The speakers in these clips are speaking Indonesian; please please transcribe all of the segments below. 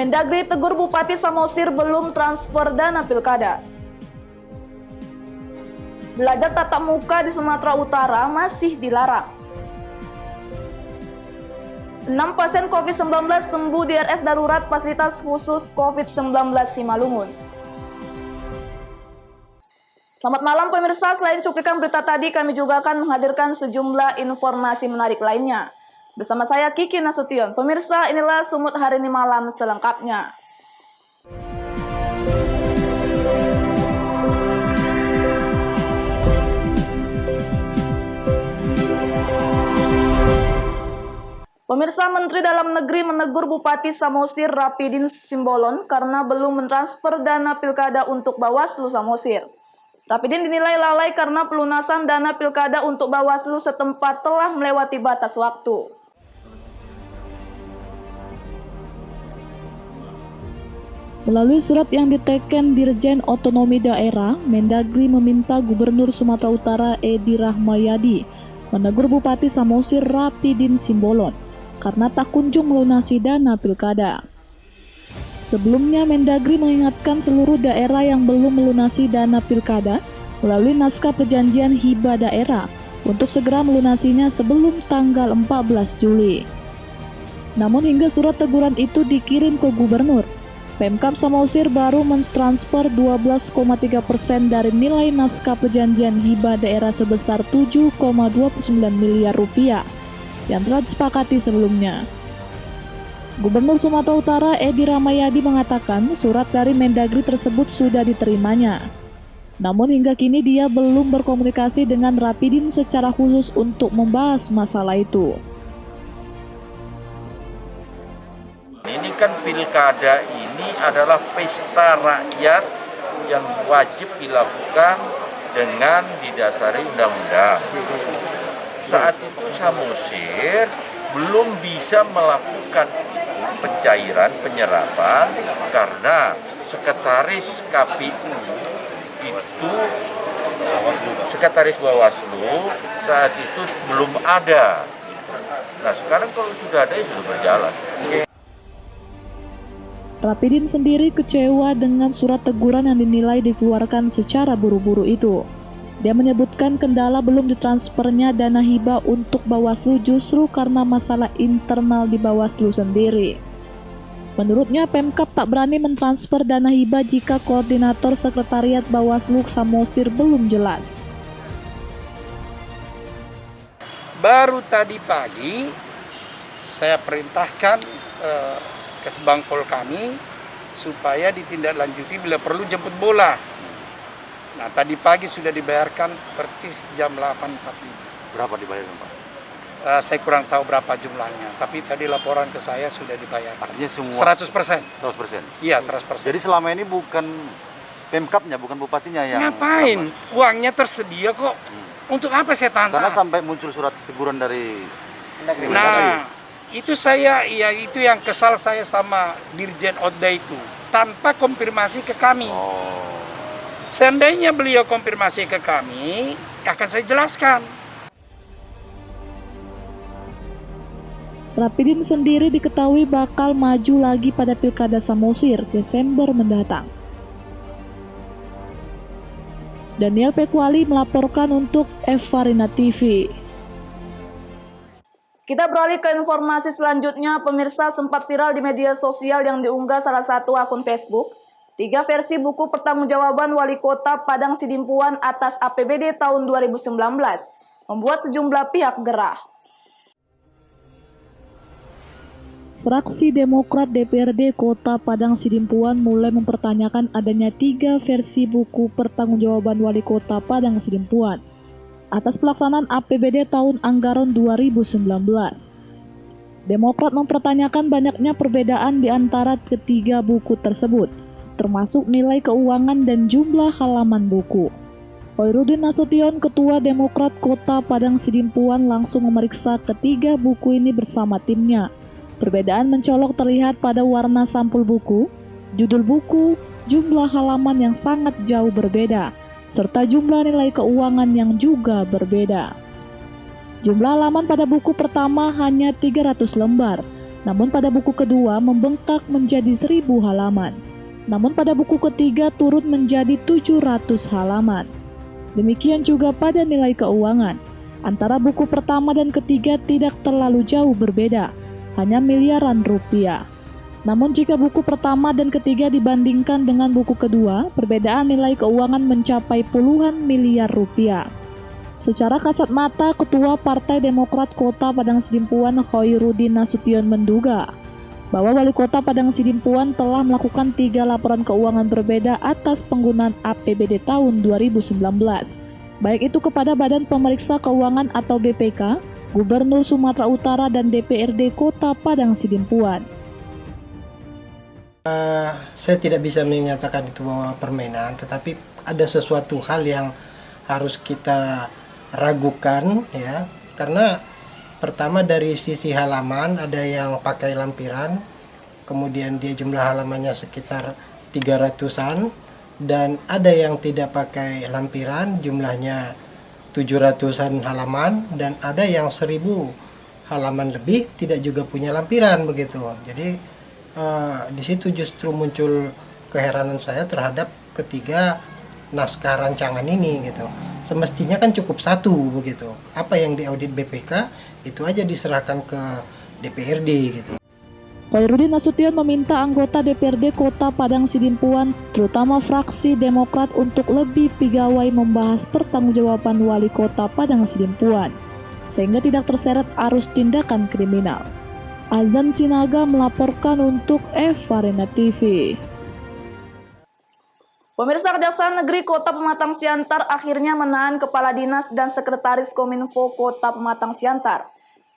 Mendagri tegur Bupati Samosir belum transfer dana pilkada. Belajar tatap muka di Sumatera Utara masih dilarang. 6 pasien COVID-19 sembuh di RS Darurat Fasilitas Khusus COVID-19 Simalungun. Selamat malam pemirsa, selain cuplikan berita tadi, kami juga akan menghadirkan sejumlah informasi menarik lainnya. Bersama saya Kiki Nasution. Pemirsa, inilah Sumut hari ini malam selengkapnya. Pemirsa, Menteri Dalam Negeri menegur Bupati Samosir Rapidin Simbolon karena belum mentransfer dana pilkada untuk Bawaslu Samosir. Rapidin dinilai lalai karena pelunasan dana pilkada untuk Bawaslu setempat telah melewati batas waktu. Melalui surat yang diteken Dirjen Otonomi Daerah, Mendagri meminta Gubernur Sumatera Utara Edi Rahmayadi menegur Bupati Samosir Rapidin Simbolon karena tak kunjung melunasi dana pilkada. Sebelumnya, Mendagri mengingatkan seluruh daerah yang belum melunasi dana pilkada melalui naskah perjanjian hibah daerah untuk segera melunasinya sebelum tanggal 14 Juli. Namun hingga surat teguran itu dikirim ke Gubernur, Pemkab Samosir baru mentransfer 12,3% dari nilai naskah perjanjian hibah daerah sebesar 7,29 miliar rupiah yang telah disepakati sebelumnya. Gubernur Sumatera Utara Edi Rahmayadi mengatakan surat dari Mendagri tersebut sudah diterimanya. Namun hingga kini dia belum berkomunikasi dengan Rapidin secara khusus untuk membahas masalah itu. Ini kan pilkada ini adalah pesta rakyat yang wajib dilakukan dengan didasari undang-undang. Saat itu Samosir belum bisa melakukan pencairan penyerapan karena sekretaris KPU itu sekretaris Bawaslu saat itu belum ada. Nah sekarang kalau sudah ada ya sudah berjalan. Rapidin sendiri kecewa dengan surat teguran yang dinilai dikeluarkan secara buru-buru itu. Dia menyebutkan kendala belum ditransfernya dana hibah untuk Bawaslu justru karena masalah internal di Bawaslu sendiri. Menurutnya, Pemkab tak berani mentransfer dana hibah jika koordinator sekretariat Bawaslu Samosir belum jelas. Baru tadi pagi, saya perintahkan ke Sebangpol kami supaya ditindaklanjuti bila perlu jemput bola. Nah, tadi pagi sudah dibayarkan persis jam 8.45. Berapa dibayarkan, Pak? Saya kurang tahu berapa jumlahnya, tapi tadi laporan ke saya sudah dibayar. Artinya semua 100%. 100%. Iya, 100%. Jadi selama ini bukan Pemkabnya, bukan bupatinya yang ngapain? Uangnya tersedia kok. Untuk apa saya tantang? Karena sampai muncul surat teguran dari Nah, itu itu yang kesal saya sama Dirjen Oda itu, tanpa konfirmasi ke kami. Oh. Seandainya beliau konfirmasi ke kami, akan saya jelaskan. Rapidin sendiri diketahui bakal maju lagi pada Pilkada Samosir Desember mendatang. Daniel Pekwali melaporkan untuk Evarina TV. Kita beralih ke informasi selanjutnya. Pemirsa, sempat viral di media sosial yang diunggah salah satu akun Facebook 3 versi buku pertanggungjawaban Wali Kota Padang Sidimpuan atas APBD tahun 2019 membuat sejumlah pihak gerah. Fraksi Demokrat DPRD Kota Padang Sidimpuan mulai mempertanyakan adanya 3 versi buku pertanggungjawaban Wali Kota Padang Sidimpuan atas pelaksanaan APBD tahun anggaran 2019. Demokrat mempertanyakan banyaknya perbedaan di antara ketiga buku tersebut, termasuk nilai keuangan dan jumlah halaman buku. Hoirudin Nasution, Ketua Demokrat Kota Padang Sidimpuan, langsung memeriksa ketiga buku ini bersama timnya. Perbedaan mencolok terlihat pada warna sampul buku, judul buku, jumlah halaman yang sangat jauh berbeda, serta jumlah nilai keuangan yang juga berbeda. Jumlah halaman pada buku pertama hanya 300 lembar, Namun pada buku kedua membengkak menjadi 1.000 halaman. Namun pada buku ketiga turun menjadi 700 halaman. Demikian juga pada nilai keuangan. Antara buku pertama dan ketiga tidak terlalu jauh berbeda, hanya miliaran rupiah. Namun jika buku pertama dan ketiga dibandingkan dengan buku kedua, perbedaan nilai keuangan mencapai puluhan miliar rupiah. Secara kasat mata, Ketua Partai Demokrat Kota Padang Sidimpuan Khoirudin Nasution menduga bahwa Wali Kota Padang Sidimpuan telah melakukan 3 laporan keuangan berbeda atas penggunaan APBD tahun 2019, baik itu kepada Badan Pemeriksa Keuangan atau BPK, Gubernur Sumatera Utara, dan DPRD Kota Padang Sidimpuan. Saya tidak bisa menyatakan itu bahwa permainan, tetapi ada sesuatu hal yang harus kita ragukan, ya, karena pertama dari sisi halaman ada yang pakai lampiran, kemudian dia jumlah halamannya sekitar 300-an, dan ada yang tidak pakai lampiran jumlahnya 700-an halaman, dan ada yang 1.000 halaman lebih tidak juga punya lampiran begitu. Jadi di situ justru muncul keheranan saya terhadap ketiga naskah rancangan ini gitu. Semestinya kan cukup satu begitu. Apa yang diaudit BPK itu aja diserahkan ke DPRD gitu. Khoirudin Nasution meminta anggota DPRD Kota Padang Sidimpuan, terutama fraksi Demokrat, untuk lebih pigawai membahas pertanggungjawaban Wali Kota Padang Sidimpuan, sehingga tidak terseret arus tindakan kriminal. Azan Sinaga melaporkan untuk Evarina TV. Pemirsa, Kejaksaan Negeri Kota Pematang Siantar akhirnya menahan Kepala Dinas dan Sekretaris Kominfo Kota Pematang Siantar.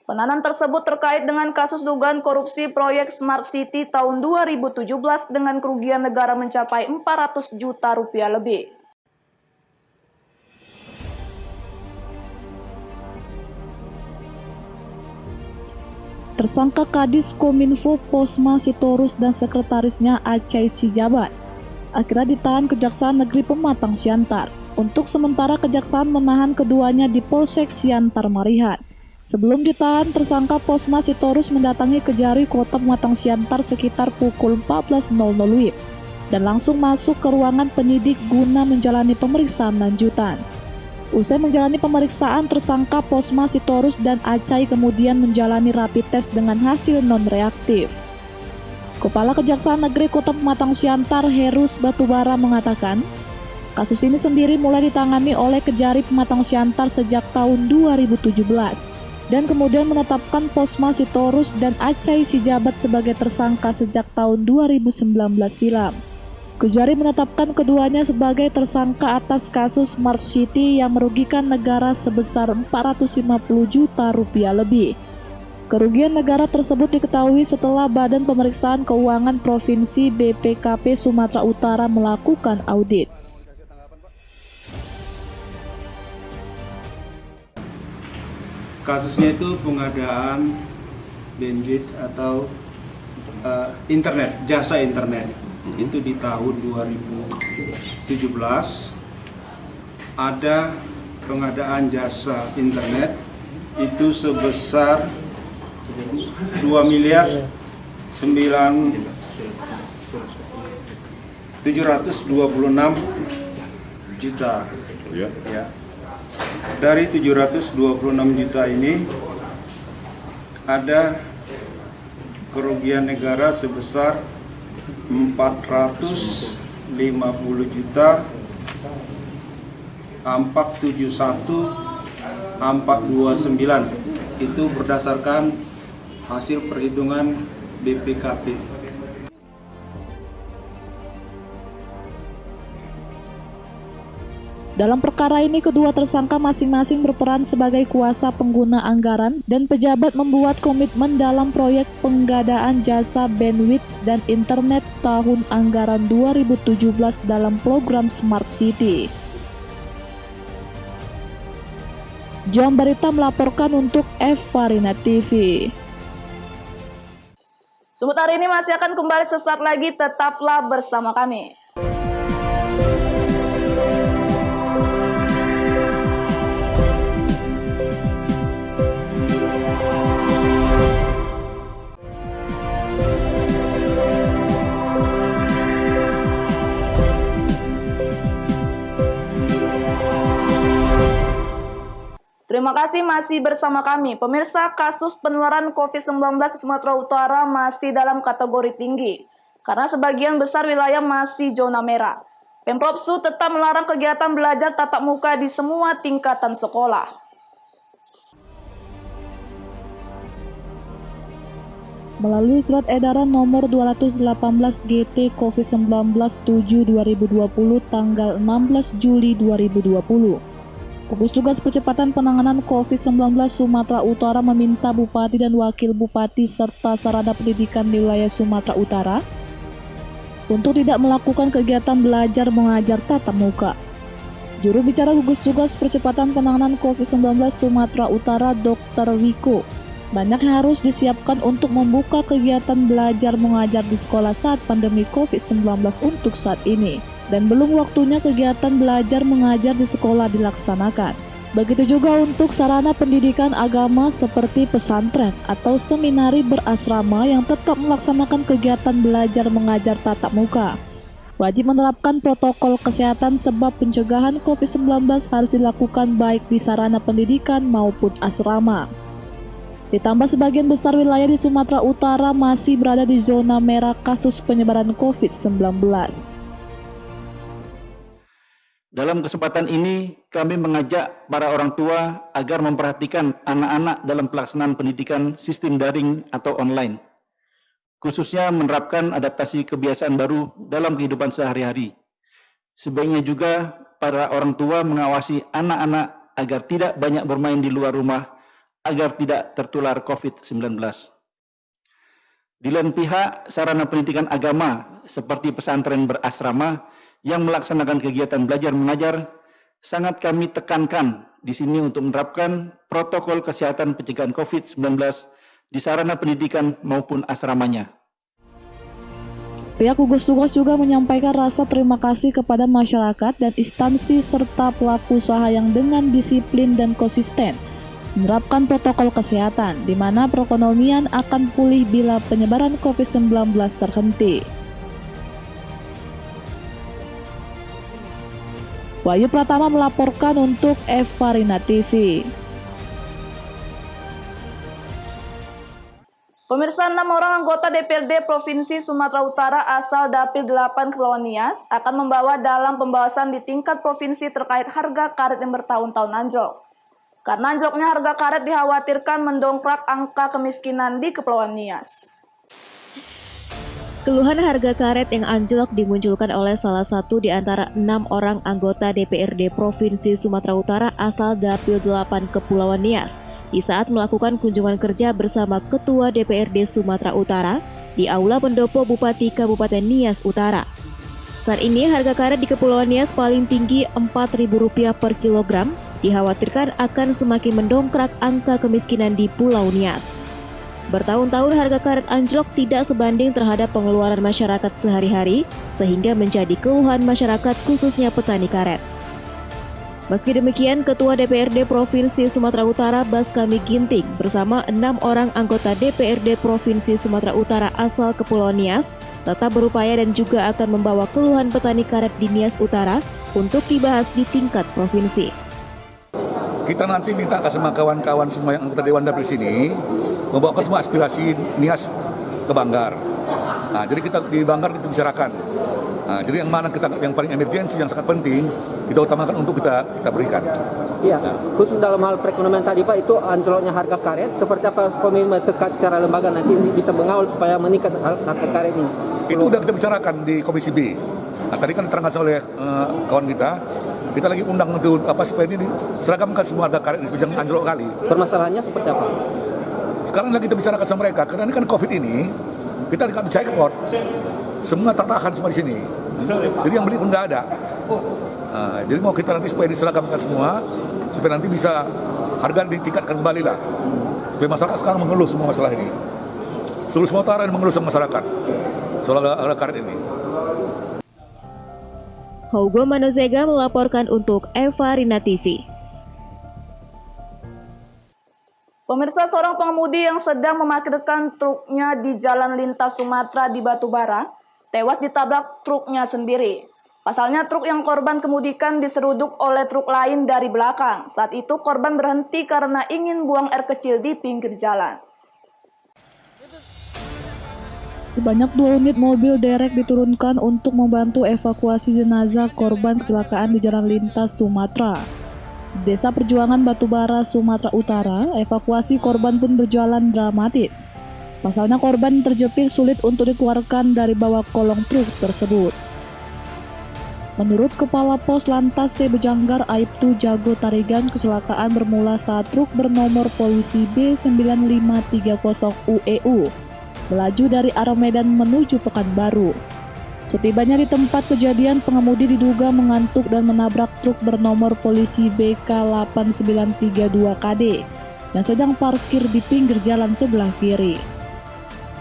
Penahanan tersebut terkait dengan kasus dugaan korupsi proyek Smart City tahun 2017 dengan kerugian negara mencapai 400 juta rupiah lebih. Tersangka Kadis Kominfo Posma Sitorus dan sekretarisnya Acai Sijabat akhirnya ditahan Kejaksaan Negeri Pematang Siantar. Untuk sementara Kejaksaan menahan keduanya di Polsek Siantar Marihan. Sebelum ditahan, tersangka Posma Sitorus mendatangi Kejari Kota Pematang Siantar sekitar pukul 14.00 WIB dan langsung masuk ke ruangan penyidik guna menjalani pemeriksaan lanjutan. Usai menjalani pemeriksaan, tersangka Posma Sitorus dan Acai kemudian menjalani rapid test dengan hasil non-reaktif. Kepala Kejaksaan Negeri Kota Pematang Siantar, Herus Batubara, mengatakan, kasus ini sendiri mulai ditangani oleh Kejari Pematang Siantar sejak tahun 2017 dan kemudian menetapkan Posma Sitorus dan Acai Sijabat sebagai tersangka sejak tahun 2019 silam. Kejari menetapkan keduanya sebagai tersangka atas kasus Smart City yang merugikan negara sebesar 450 juta rupiah lebih. Kerugian negara tersebut diketahui setelah Badan Pemeriksaan Keuangan Provinsi BPKP Sumatera Utara melakukan audit. Kasusnya itu pengadaan bandwidth atau internet, jasa internet. Itu di tahun 2017 ada pengadaan jasa internet itu sebesar 2.726 juta. Ya. Dari 726 juta ini ada kerugian negara sebesar 450 juta 471.429. Itu berdasarkan hasil perhitungan BPKP. Dalam perkara ini, kedua tersangka masing-masing berperan sebagai kuasa pengguna anggaran dan pejabat membuat komitmen dalam proyek penggadaan jasa bandwidth dan internet tahun anggaran 2017 dalam program Smart City. John Barita melaporkan untuk Evarina TV. Sumut hari ini masih akan kembali sesaat lagi, tetaplah bersama kami. Terima kasih masih bersama kami. Pemirsa, kasus penularan COVID-19 di Sumatera Utara masih dalam kategori tinggi karena sebagian besar wilayah masih zona merah. Pemprov Su tetap melarang kegiatan belajar tatap muka di semua tingkatan sekolah. Melalui surat edaran nomor 218 GT COVID-19 7/2020 tanggal 16 Juli 2020. Gugus Tugas Percepatan Penanganan COVID-19 Sumatera Utara meminta Bupati dan Wakil Bupati serta sarana pendidikan di wilayah Sumatera Utara untuk tidak melakukan kegiatan belajar mengajar tatap muka. Juru bicara Gugus Tugas Percepatan Penanganan COVID-19 Sumatera Utara Dr. Wiko, banyak yang harus disiapkan untuk membuka kegiatan belajar mengajar di sekolah saat pandemi COVID-19 untuk saat ini. Dan belum waktunya kegiatan belajar mengajar di sekolah dilaksanakan. Begitu juga untuk sarana pendidikan agama seperti pesantren atau seminari berasrama yang tetap melaksanakan kegiatan belajar mengajar tatap muka. Wajib menerapkan protokol kesehatan sebab pencegahan COVID-19 harus dilakukan baik di sarana pendidikan maupun asrama. Ditambah sebagian besar wilayah di Sumatera Utara masih berada di zona merah kasus penyebaran COVID-19. Dalam kesempatan ini, kami mengajak para orang tua agar memperhatikan anak-anak dalam pelaksanaan pendidikan sistem daring atau online, khususnya menerapkan adaptasi kebiasaan baru dalam kehidupan sehari-hari. Sebaiknya juga para orang tua mengawasi anak-anak agar tidak banyak bermain di luar rumah, agar tidak tertular COVID-19. Di lain pihak, sarana pendidikan agama seperti pesantren berasrama yang melaksanakan kegiatan belajar mengajar, sangat kami tekankan di sini untuk menerapkan protokol kesehatan pencegahan COVID-19 di sarana pendidikan maupun asramanya. Pihak gugus tugas juga menyampaikan rasa terima kasih kepada masyarakat dan instansi serta pelaku usaha yang dengan disiplin dan konsisten menerapkan protokol kesehatan, di mana perekonomian akan pulih bila penyebaran COVID-19 terhenti. Wahyu Pratama melaporkan untuk Evarina TV. Pemirsa, 6 orang anggota DPRD Provinsi Sumatera Utara asal Dapil 8 Kepulauan Nias akan membawa dalam pembahasan di tingkat provinsi terkait harga karet yang bertahun-tahun anjlok. Karena anjloknya harga karet dikhawatirkan mendongkrak angka kemiskinan di Kepulauan Nias. Keluhan harga karet yang anjlok dimunculkan oleh salah satu di antara 6 orang anggota DPRD Provinsi Sumatera Utara asal Dapil 8 Kepulauan Nias di saat melakukan kunjungan kerja bersama Ketua DPRD Sumatera Utara di Aula Pendopo Bupati Kabupaten Nias Utara. Saat ini harga karet di Kepulauan Nias paling tinggi Rp4.000 per kilogram, dikhawatirkan akan semakin mendongkrak angka kemiskinan di Pulau Nias. Bertahun-tahun harga karet anjlok tidak sebanding terhadap pengeluaran masyarakat sehari-hari, sehingga menjadi keluhan masyarakat khususnya petani karet. Meski demikian, Ketua DPRD Provinsi Sumatera Utara Baskami Ginting bersama 6 orang anggota DPRD Provinsi Sumatera Utara asal Kepulauan Nias tetap berupaya dan juga akan membawa keluhan petani karet di Nias Utara untuk dibahas di tingkat provinsi. Kita nanti minta ke semua kawan-kawan semua yang anggota Dewan Dapil sini membawakan semua aspirasi Nias ke Banggar. Nah, jadi kita di Banggar kita bicarakan. Nah, jadi yang mana yang paling emergensi, yang sangat penting kita utamakan untuk kita berikan. Iya, khusus dalam hal perekonomian tadi Pak, itu anjloknya harga karet, seperti apa komitmen terkait secara lembaga nanti bisa mengawal supaya meningkat harga karet ini? Itu sudah kita bicarakan di Komisi B. Nah, tadi kan diterangkan oleh kawan kita lagi undang untuk supaya ini seragamkan semua harga karet ini jangan anjlok kali. Permasalahannya seperti apa? Sekarang lagi kita bicarakan sama mereka, karena ini kan COVID ini, kita tidak bisa ekspor. Semua tertahan semua di sini. Jadi yang beli pun nggak ada. Nah, jadi mau kita nanti supaya diseragamkan semua, supaya nanti bisa harga ditingkatkan kembali lah. Supaya masyarakat sekarang mengeluh semua masalah ini. Seluruh Sumatera Utara mengeluh sama masyarakat soal harga karet ini. Hugo Manozega melaporkan untuk Evarina TV. Pemirsa, seorang pengemudi yang sedang memarkirkan truknya di Jalan Lintas Sumatera di Batubara tewas ditabrak truknya sendiri. Pasalnya truk yang korban kemudikan diseruduk oleh truk lain dari belakang. Saat itu korban berhenti karena ingin buang air kecil di pinggir jalan. Sebanyak 2 unit mobil derek diturunkan untuk membantu evakuasi jenazah korban kecelakaan di jalan lintas Sumatera. Desa Perjuangan Batubara, Sumatera Utara, evakuasi korban pun berjalan dramatis. Pasalnya korban terjepit sulit untuk dikeluarkan dari bawah kolong truk tersebut. Menurut Kepala Pos Lantas C Bejanggar Aibtu Jago Tarigan, kecelakaan bermula saat truk bernomor polisi B9530 UEU melaju dari arah Medan menuju Pekanbaru. Setibanya di tempat kejadian, pengemudi diduga mengantuk dan menabrak truk bernomor polisi BK8932KD yang sedang parkir di pinggir jalan sebelah kiri.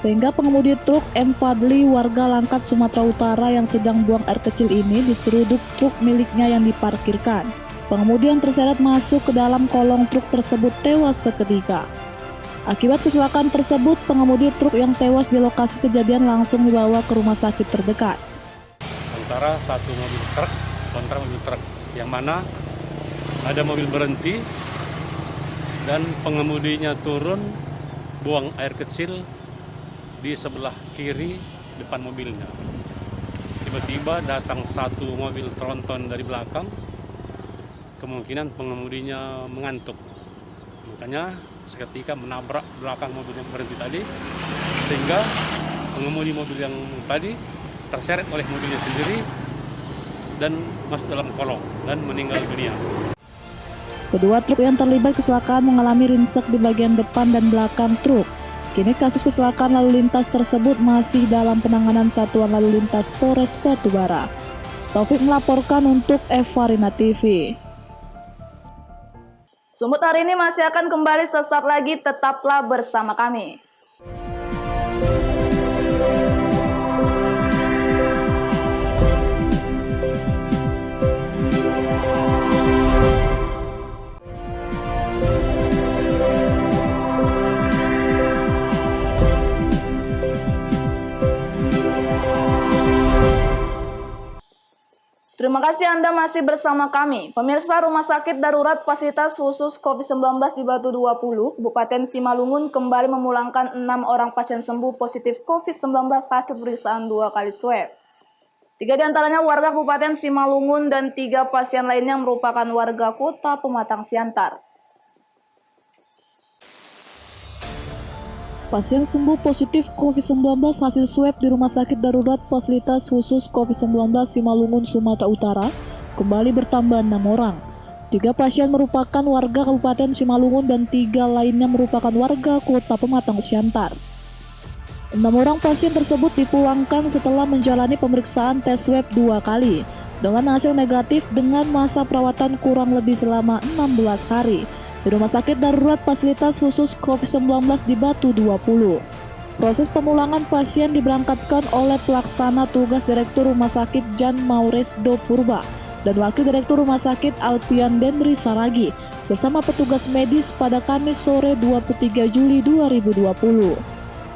Sehingga pengemudi truk M. Fadli warga Langkat, Sumatera Utara yang sedang buang air kecil ini diseruduk truk miliknya yang diparkirkan. Pengemudi yang terseret masuk ke dalam kolong truk tersebut tewas seketika. Akibat kecelakaan tersebut, pengemudi truk yang tewas di lokasi kejadian langsung dibawa ke rumah sakit terdekat. Antara satu mobil truk kontra mobil truk, yang mana ada mobil berhenti dan pengemudinya turun buang air kecil di sebelah kiri depan mobilnya. Tiba-tiba datang satu mobil tronton dari belakang, kemungkinan pengemudinya mengantuk. Makanya seketika menabrak belakang mobil yang berhenti tadi, sehingga pengemudi mobil yang tadi terseret oleh mobilnya sendiri dan masuk dalam kolong dan meninggal dunia. Kedua truk yang terlibat kecelakaan mengalami ringsek di bagian depan dan belakang truk. Kini kasus kecelakaan lalu lintas tersebut masih dalam penanganan Satuan Lalu Lintas Polres Batubara. Taufik melaporkan untuk Evarina TV. Sumut hari ini masih akan kembali sesaat lagi, tetaplah bersama kami. Terima kasih Anda masih bersama kami. Pemirsa, Rumah Sakit Darurat Fasilitas Khusus COVID-19 di Batu 20, Kabupaten Simalungun kembali memulangkan 6 orang pasien sembuh positif COVID-19 hasil pemeriksaan 2 kali swab. 3 diantaranya warga Kabupaten Simalungun dan 3 pasien lainnya merupakan warga Kota Pematang Siantar. Pasien sembuh positif COVID-19 hasil swab di Rumah Sakit Darurat Fasilitas Khusus COVID-19 Simalungun, Sumatera Utara kembali bertambah 6 orang. 3 pasien merupakan warga Kabupaten Simalungun dan 3 lainnya merupakan warga Kota Pematang Siantar. 6 orang pasien tersebut dipulangkan setelah menjalani pemeriksaan tes swab 2 kali dengan hasil negatif dengan masa perawatan kurang lebih selama 16 hari. Di Rumah Sakit Darurat Fasilitas Khusus COVID-19 di Batu 20. Proses pemulangan pasien diberangkatkan oleh pelaksana tugas Direktur Rumah Sakit Jan Mauresdo Purba dan Wakil Direktur Rumah Sakit Alpian Dendri Saragi bersama petugas medis pada Kamis sore 23 Juli 2020.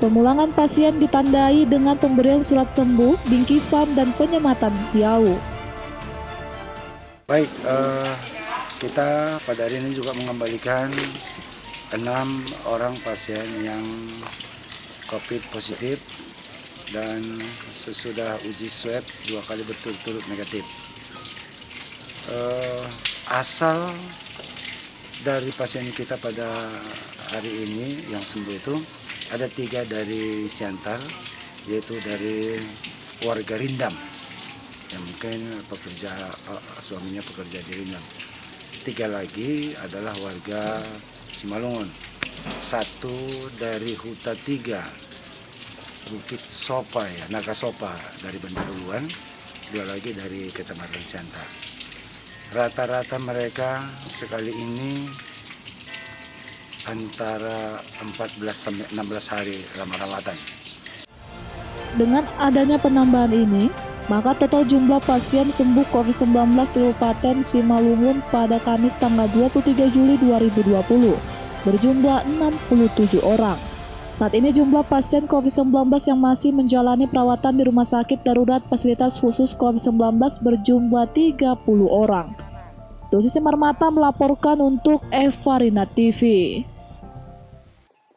Pemulangan pasien ditandai dengan pemberian surat sembuh, bingkisan, dan penyematan hiau. Baik, kita pada hari ini juga mengembalikan 6 orang pasien yang COVID positif dan sesudah uji swab 2 kali berturut-turut negatif. Asal dari pasien kita pada hari ini yang sembuh itu ada 3 dari Siantar, yaitu dari warga Rindam yang mungkin suaminya pekerja di Rindam. 3 lagi adalah warga Simalungun. 1 dari Huta 3 Bukit Sopa, ya, Naga Sopa dari Bandaruluan. 2 lagi dari Kecamatan Siantar. Rata-rata mereka sekali ini antara 14 sampai 16 hari Ramadan. Dengan adanya penambahan ini, maka total jumlah pasien sembuh COVID-19 di Kabupaten Simalungun pada Kamis tanggal 23 Juli 2020 berjumlah 67 orang. Saat ini jumlah pasien COVID-19 yang masih menjalani perawatan di Rumah Sakit Darurat Fasilitas Khusus COVID-19 berjumlah 30 orang. Dosis Marmata melaporkan untuk Evarina TV.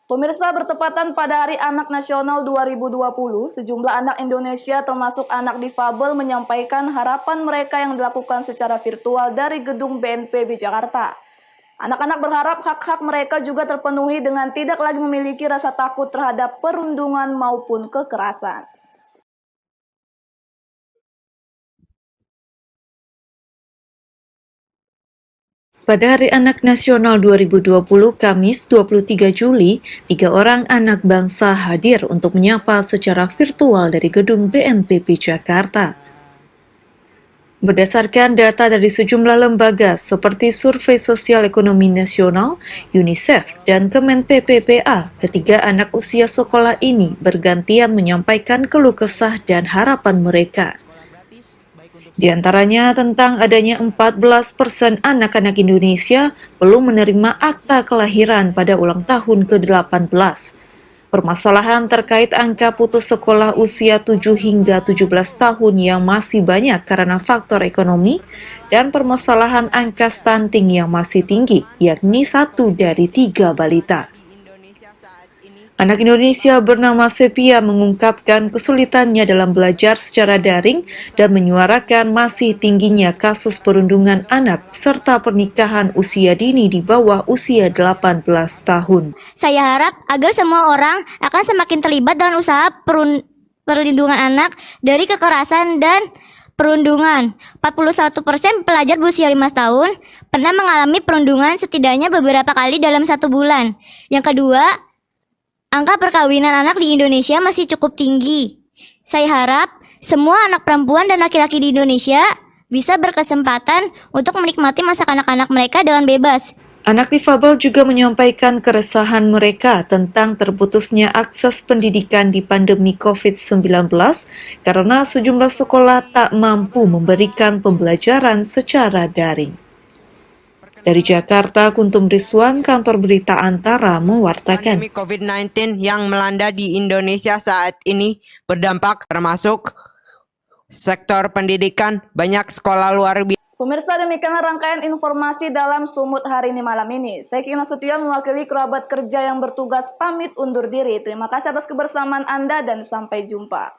Pemirsa, bertepatan pada Hari Anak Nasional 2020, sejumlah anak Indonesia termasuk anak difabel menyampaikan harapan mereka yang dilakukan secara virtual dari gedung BNPB Jakarta. Anak-anak berharap hak-hak mereka juga terpenuhi dengan tidak lagi memiliki rasa takut terhadap perundungan maupun kekerasan. Pada Hari Anak Nasional 2020, Kamis 23 Juli, 3 orang anak bangsa hadir untuk menyapa secara virtual dari gedung BNPB Jakarta. Berdasarkan data dari sejumlah lembaga seperti Survei Sosial Ekonomi Nasional, UNICEF, dan Kemen PPPA, ketiga anak usia sekolah ini bergantian menyampaikan keluh kesah dan harapan mereka. Di antaranya tentang adanya 14% anak-anak Indonesia belum menerima akta kelahiran pada ulang tahun ke-18. Permasalahan terkait angka putus sekolah usia 7 hingga 17 tahun yang masih banyak karena faktor ekonomi, dan permasalahan angka stunting yang masih tinggi, yakni 1 dari 3 balita. Anak Indonesia bernama Sepia mengungkapkan kesulitannya dalam belajar secara daring dan menyuarakan masih tingginya kasus perundungan anak serta pernikahan usia dini di bawah usia 18 tahun. Saya harap agar semua orang akan semakin terlibat dalam usaha perlindungan anak dari kekerasan dan perundungan. 41% pelajar berusia 5 tahun pernah mengalami perundungan setidaknya beberapa kali dalam 1 bulan. Yang kedua, angka perkawinan anak di Indonesia masih cukup tinggi. Saya harap semua anak perempuan dan laki-laki di Indonesia bisa berkesempatan untuk menikmati masa kanak-kanak mereka dengan bebas. Anak difabel juga menyampaikan keresahan mereka tentang terputusnya akses pendidikan di pandemi COVID-19 karena sejumlah sekolah tak mampu memberikan pembelajaran secara daring. Dari Jakarta, Kuntum Rizwan, Kantor Berita Antara mewartakan. Pandemi COVID-19 yang melanda di Indonesia saat ini berdampak termasuk sektor pendidikan, banyak sekolah luar biasa. Pemirsa, demikianlah rangkaian informasi dalam Sumut hari ini malam ini. Saya Kiki Nasution mewakili kerabat kerja yang bertugas pamit undur diri. Terima kasih atas kebersamaan Anda dan sampai jumpa.